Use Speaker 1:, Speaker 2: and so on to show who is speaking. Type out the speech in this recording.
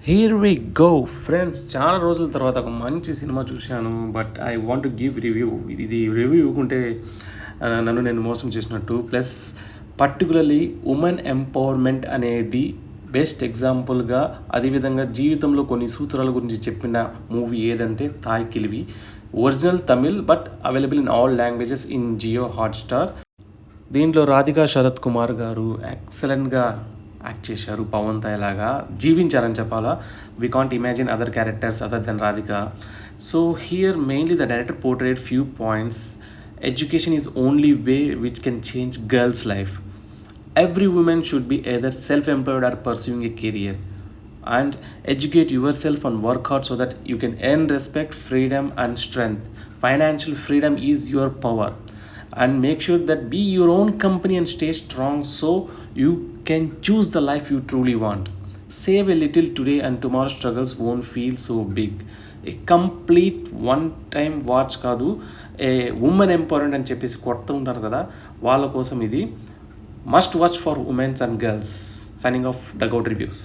Speaker 1: Here we go friends. చాలా రోజుల తర్వాత ఒక మంచి సినిమా చూశాను. But I want to give review. ఇది రివ్యూ ఇవ్వకుంటే నన్ను నేను మోసం చేసినట్టు. ప్లస్ పర్టికులర్లీ ఉమెన్ ఎంపవర్మెంట్ అనేది బెస్ట్ ఎగ్జాంపుల్గా, అదేవిధంగా జీవితంలో కొన్ని సూత్రాల గురించి చెప్పిన మూవీ ఏదంటే Thaai Kizhavi. Original Tamil but available in all languages in Jio Hotstar. దీంట్లో రాధికా శరత్ కుమార్ గారు ఎక్సలెంట్గా యాక్ట్ చేశారు. పవన్ లాగా జీవించారని చెప్పాలా. We can't imagine other characters other than Radhika. So here mainly the director portrait few points. Education is only way which can change girls life. Every woman should be either self-employed or pursuing a career. And educate yourself and work hard so that you can earn respect, freedom and strength. Financial freedom is your power. And make sure that be your own company and stay strong so you can choose the life you truly want. Save a little today and tomorrow's struggles won't feel so big. A complete one-time watch కాదు, ఏ women empowerment అని చెప్పేసి కొడుతూ ఉంటారు కదా, వాళ్ళ కోసం ఇది. Must watch for women and girls. Signing off, Dugout Reviews.